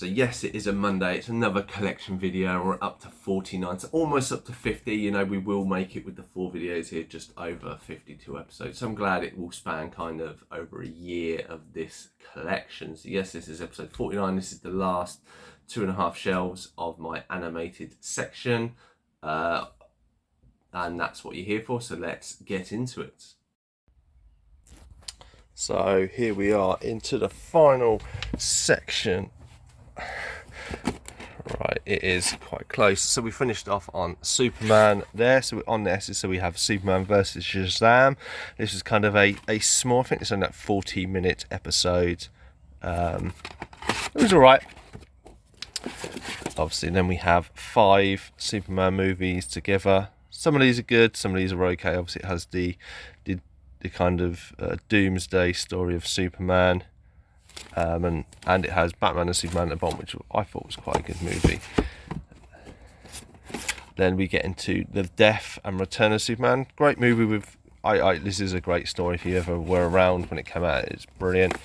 So yes, it is a Monday. It's another collection video. We're up to 49, so almost up to 50. You know, we will make it with the 4 videos here, just over 52 episodes. So I'm glad it will span kind of over a year of this collection. So yes, this is episode 49. This is the last 2.5 shelves of my animated section. And that's what you're here for. So let's get into it. So here we are into the final section. Right, it is quite close. So we finished off on Superman there. So we're on this. So we have Superman versus Shazam. This is kind of a small, I think it's only that 40-minute episode. It was alright. Obviously, then we have 5 Superman movies together. Some of these are good, some of these are okay. Obviously, it has the kind of doomsday story of Superman. And it has Batman and Superman at the bottom, which I thought was quite a good movie. Then we get into the Death and Return of Superman. Great movie with this is a great story. If you ever were around when it came out, it's brilliant.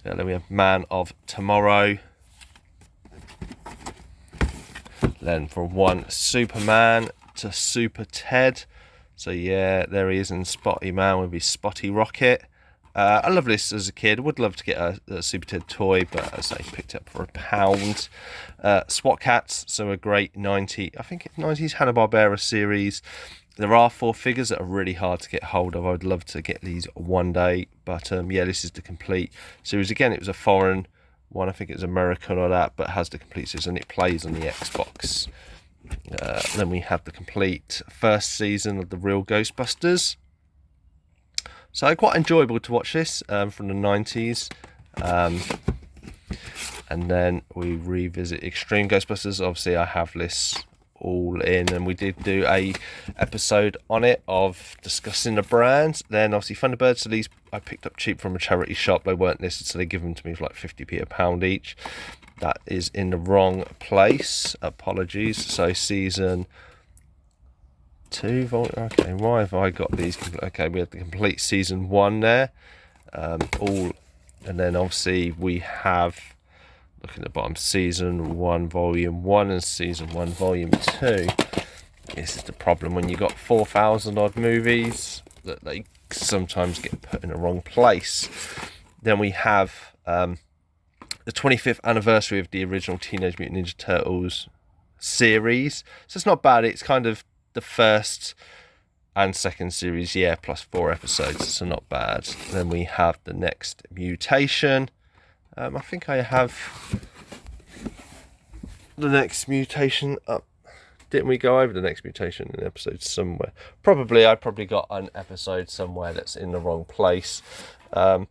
Then we have Man of Tomorrow. Then from one Superman to Super Ted. So yeah, there he is in Spotty Man with his Spotty Rocket. I love this as a kid. Would love to get a Super Ted toy, but as I picked it up for £1. SWAT Cats, so a great 90s Hanna-Barbera series. There are 4 figures that are really hard to get hold of. I would love to get these one day, but yeah, this is the complete series. Again, it was a foreign one. I think it's American or that, but has the complete series and it plays on the Xbox. Then we have the complete first season of The Real Ghostbusters. So quite enjoyable to watch this from the 90s. And then we revisit Extreme Ghostbusters. Obviously, I have this all in, and we did do a episode on it of discussing the brands. Then obviously Thunderbirds, so these I picked up cheap from a charity shop. They weren't listed, so they give them to me for like 50p a pound each. That is in the wrong place. Apologies. So season 2 okay, why have I got these? Okay, we had the complete season 1 there, and then obviously we have, looking at the bottom, season 1 volume 1 and season 1 volume 2. This is the problem when you got 4,000 odd movies, that they sometimes get put in the wrong place. Then we have the 25th anniversary of the original Teenage Mutant Ninja Turtles series, so it's not bad. It's kind of the first and second series, yeah, plus 4 episodes, so not bad. Then we have the next mutation. I think I have the next mutation up. Didn't we go over the next mutation in episode somewhere? I probably got an episode somewhere that's in the wrong place. And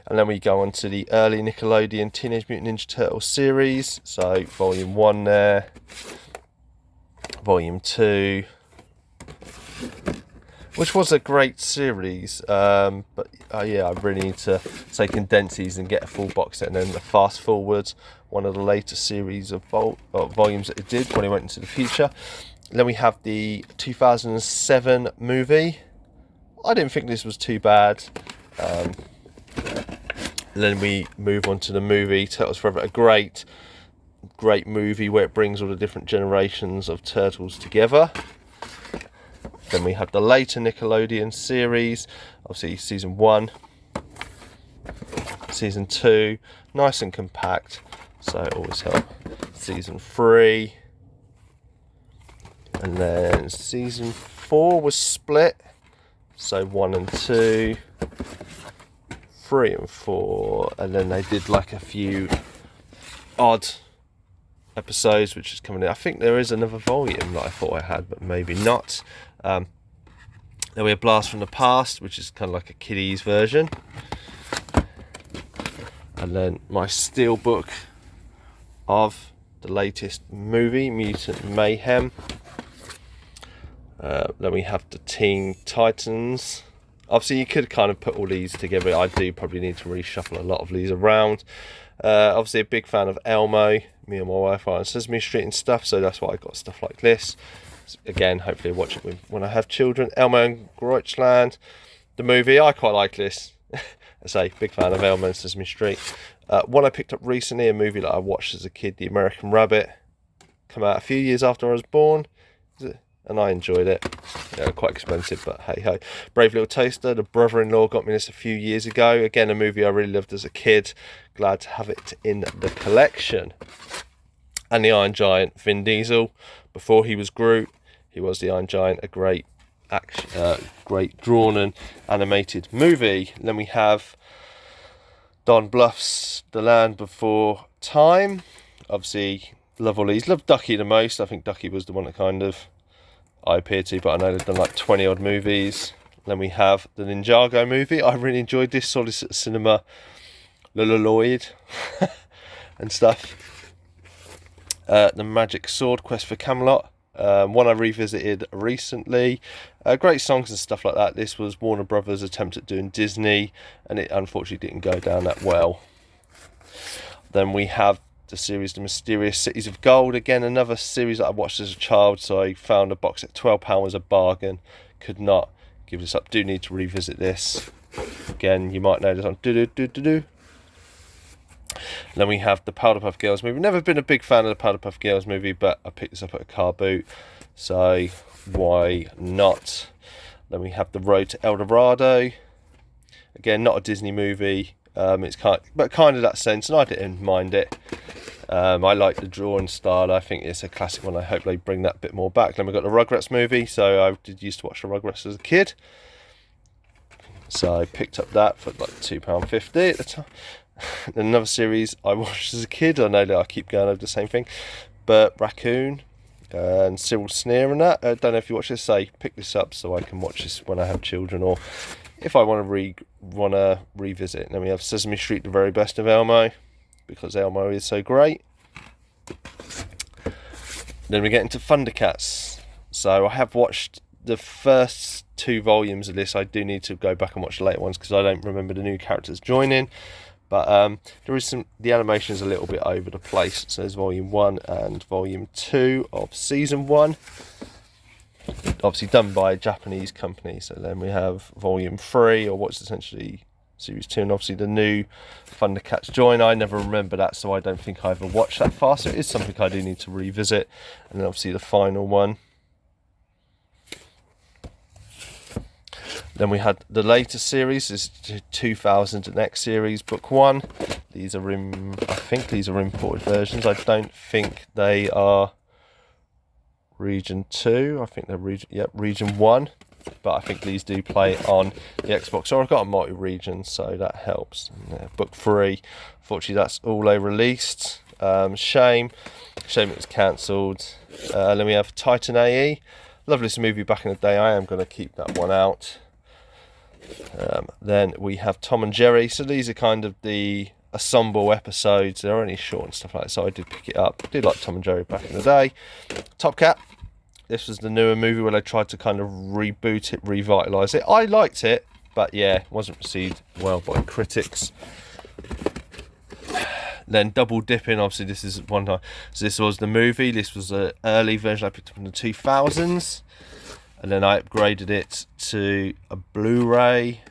then we go on to the early Nickelodeon Teenage Mutant Ninja Turtles series. So volume 1 there, volume 2, which was a great series, but yeah, I really need to condense these and get a full box set. And then the fast forward, one of the later series of volumes that it did when it went into the future. Then we have the 2007 movie. I didn't think this was too bad. Then we move on to the movie Turtles Forever, a great movie where it brings all the different generations of turtles together. Then we have the later Nickelodeon series, obviously season 1, season 2, nice and compact, so it always helps. Season 3, and then season 4 was split, so 1 and 2, 3 and 4, and then they did like a few odd episodes which is coming in. I think there is another volume that I thought I had, but maybe not. Then we have Blast from the Past, which is kind of like a kiddies version. And then my steelbook of the latest movie, Mutant Mayhem. Then we have the Teen Titans. Obviously, you could kind of put all these together. I do probably need to reshuffle a lot of these around. Obviously, a big fan of Elmo. Me and my wife are on Sesame Street and stuff, so that's why I got stuff like this. Again, hopefully, watch it when I have children. Elmo and Groitland, the movie. I quite like this. I say, big fan of Elmo and Sesame Street. One I picked up recently, a movie that I watched as a kid, The American Rabbit. Come out a few years after I was born, and I enjoyed it. Quite expensive, but hey ho. Brave Little Toaster, the brother-in-law got me this a few years ago. Again, a movie I really loved as a kid. Glad to have it in the collection. And the Iron Giant, Vin Diesel. Before he was Groot, he was the Iron Giant. A great great drawn and animated movie. And then we have Don Bluth's The Land Before Time. Obviously, love all these. Love Ducky the most. I think Ducky was the one that kind of I appear to, but I know they've done like 20 odd movies. Then we have the Ninjago movie. I really enjoyed this. Saw this at the cinema. Lloyd and stuff. The Magic Sword Quest for Camelot. One I revisited recently. Great songs and stuff like that. This was Warner Brothers' attempt at doing Disney, and it unfortunately didn't go down that well. Then we have the series The Mysterious Cities of Gold. Again, another series that I watched as a child, so I found a box at £12 was a bargain. Could not give this up. Do need to revisit this. Again, you might know this on do. Then we have the Powderpuff Girls movie. Never been a big fan of the Powderpuff Girls movie, but I picked this up at a car boot, so why not? Then we have The Road to El Dorado. Again, not a Disney movie. It's kind of that sense, and I didn't mind it. I like the drawing style. I think it's a classic one. I hope they bring that bit more back. Then we've got the Rugrats movie. So I used to watch the Rugrats as a kid. So I picked up that for like £2.50 at the time. Another series I watched as a kid. I know that I keep going over the same thing. But Raccoon and Cyril Sneer and that. I don't know if you watch this. Say, pick this up so I can watch this when I have children, or if I want to revisit. And then we have Sesame Street, The Very Best of Elmo, because Elmo is so great. Then we get into Thundercats. So I have watched the first 2 volumes of this. I do need to go back and watch the later ones because I don't remember the new characters joining. But there is the animation is a little bit over the place. So there's volume 1 and volume 2 of season 1. Obviously done by a Japanese company. So then we have volume 3, or what's essentially series 2, and obviously the new Thundercats join. I never remember that, so I don't think I ever watched that far. So it is something I do need to revisit. And then obviously the final one. Then we had the later series, this 2000 and X series, book 1. These are I think these are imported versions. I don't think they are region 2. I think they're region 1. But I think these do play on the Xbox. So I've got a multi-region, so that helps. Book 3, unfortunately that's all they released. Shame it was cancelled. Then we have Titan A.E. Loved this movie back in the day. I am going to keep that one out. Then we have Tom and Jerry. So these are kind of the ensemble episodes. They're only short and stuff like that, so I did pick it up. I did like Tom and Jerry back in the day. Top Cat. This was the newer movie where they tried to kind of reboot it, revitalise it. I liked it, but yeah, it wasn't received well by critics. Then Double Dipping, obviously this is one time. So this was the movie. This was an early version I picked up in the 2000s. And then I upgraded it to a Blu-ray.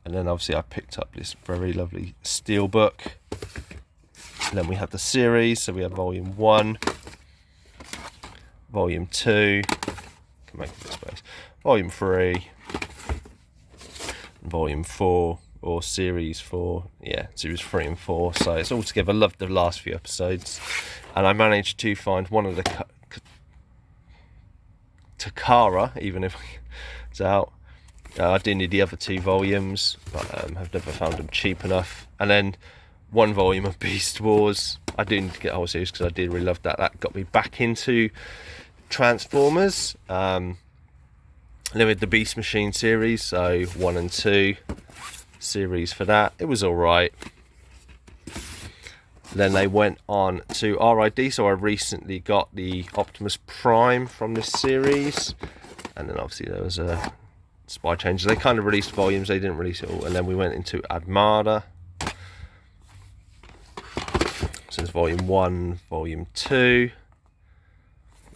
And then obviously I picked up this very lovely steelbook. And then we have the series. So we have volume 1. Volume 2, can make it space. Volume 3, Volume 4, or Series 4. Yeah, Series 3 and 4. So it's all together. Loved the last few episodes, and I managed to find one of the Takara, even if it's out. I do need the other 2 volumes, but I've never found them cheap enough. And then 1 volume of Beast Wars. I do need to get the whole series because I did really love that. That got me back into Transformers. And then with the Beast Machine series, so 1 and 2 series for that. It was alright. Then they went on to RID, so I recently got the Optimus Prime from this series. And then obviously there was a Spy Changes. They kind of released volumes, they didn't release it all. And then we went into Armada. So there's volume 1, volume 2.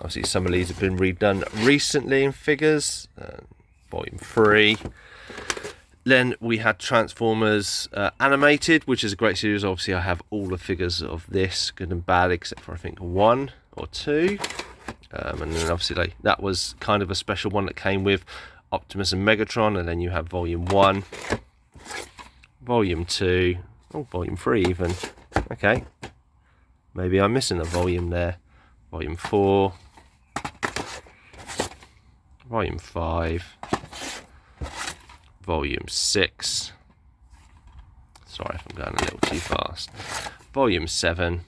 Obviously some of these have been redone recently in figures. Volume 3. Then we had Transformers Animated, which is a great series. Obviously, I have all the figures of this, good and bad, except for I think 1 or 2. And then obviously that was kind of a special one that came with Optimus and Megatron. And then you have Volume 1, Volume 2, oh, Volume 3 even. Okay, maybe I'm missing a volume there. Volume 4, Volume 5, Volume 6. Sorry if I'm going a little too fast. Volume 7.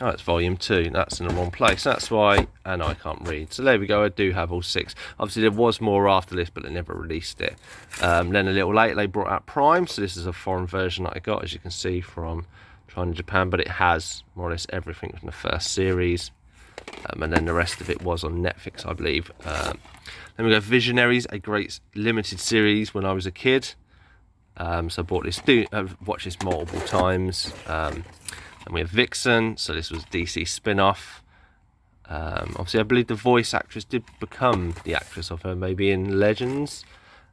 Oh, it's Volume 2. That's in the wrong place. That's why. And I can't read. So there we go. I do have all 6. Obviously, there was more after this, but they never released it. Then a little later, they brought out Prime. So this is a foreign version that I got, as you can see, from China and Japan. But it has more or less everything from the first series. And then the rest of it was on Netflix, I believe. Then we go Visionaries, a great limited series when I was a kid. So I bought this, I've watched this multiple times. And we have Vixen, so this was DC spin-off. Obviously, I believe the voice actress did become the actress of her, maybe in Legends.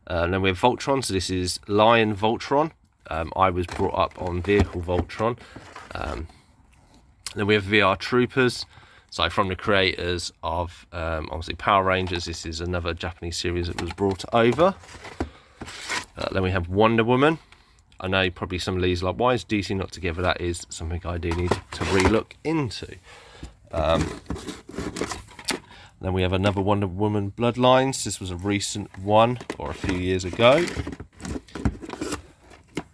And then we have Voltron, so this is Lion Voltron. I was brought up on Vehicle Voltron. Then we have VR Troopers. So from the creators of, obviously, Power Rangers. This is another Japanese series that was brought over. Then we have Wonder Woman. I know probably some of these are like, why is DC not together? That is something I do need to re-look into. Then we have another Wonder Woman Bloodlines. This was a recent one, or a few years ago.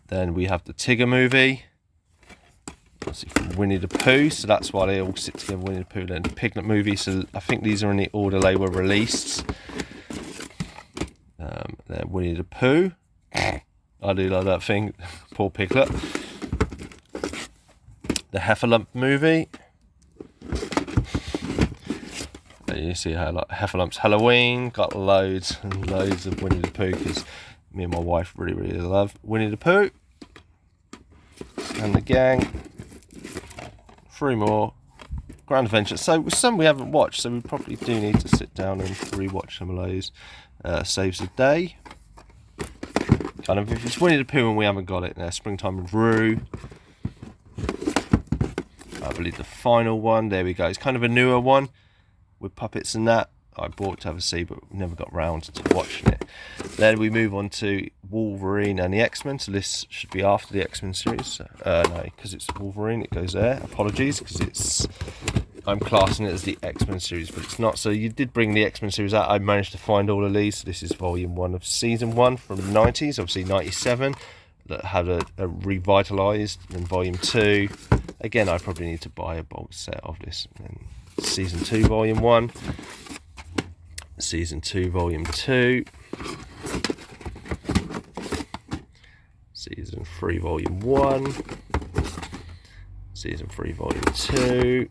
Then we have the Tigger movie. Obviously from Winnie the Pooh, so that's why they all sit together, Winnie the Pooh. Then the Piglet movie, so I think these are in the order they were released. Then Winnie the Pooh. I do like that thing. Poor Piglet. The Heffalump movie. There you see how like Heffalump's Halloween. Got loads and loads of Winnie the Pooh because me and my wife really love Winnie the Pooh. And the gang. 3 more. Grand Adventure. So some we haven't watched, so we probably do need to sit down and rewatch some of those. Saves the day. Kind of, if it's Winnie the Pooh and we haven't got it there, Springtime with Roo. I believe the final one, there we go. It's kind of a newer one with puppets and that. I bought to have a see, but never got round to watching it. Then we move on to Wolverine and the X-Men. So this should be after the X-Men series. No, because it's Wolverine, it goes there. Apologies, because I'm classing it as the X-Men series, but it's not. So you did bring the X-Men series out. I managed to find all of these. So this is volume 1 of season 1 from the 90s, obviously 97, that had a revitalised. Then volume 2. Again, I probably need to buy a bulk set of this. And season 2, volume 1. Season 2, volume 2. Season 3, volume 1. Season 3, volume 2.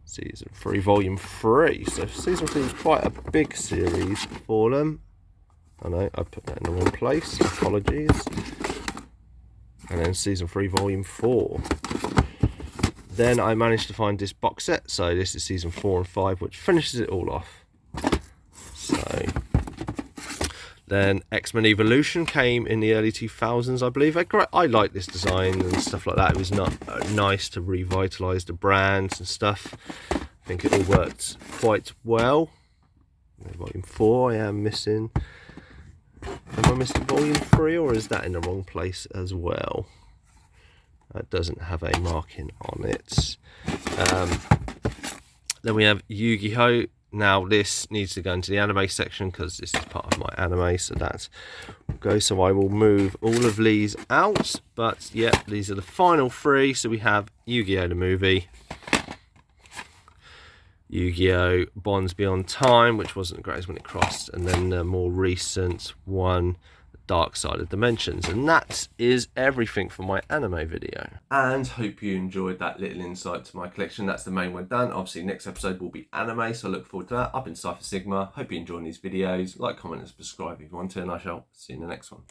Season 3, volume 3. So season 3 is quite a big series for them. I know, I put that in the wrong place. Apologies. And then season 3, volume 4. Then I managed to find this box set. So this is season 4 and 5, which finishes it all off. So then X-Men Evolution came in the early 2000s, I believe. I like this design and stuff like that. It was not nice to revitalise the brands and stuff. I think it all worked quite well. Volume 4 I am missing. Am I missing volume 3, or is that in the wrong place as well? That doesn't have a marking on it. Then we have Yu-Gi-Oh! Now this needs to go into the anime section because this is part of my anime, so that will go. So I will move all of these out. But yeah, these are the final 3. So we have Yu-Gi-Oh! The movie, Yu-Gi-Oh! Bonds Beyond Time, which wasn't the greatest when it crossed, and then the more recent one, Dark Side of Dimensions. And that is everything for my anime video. And hope you enjoyed that little insight to my collection. That's the main one done. Obviously next episode will be anime, so I look forward to that. I've been Cypher Sigma. Hope you enjoy these videos. Like, comment and subscribe if you want to, and I shall see you in the next one.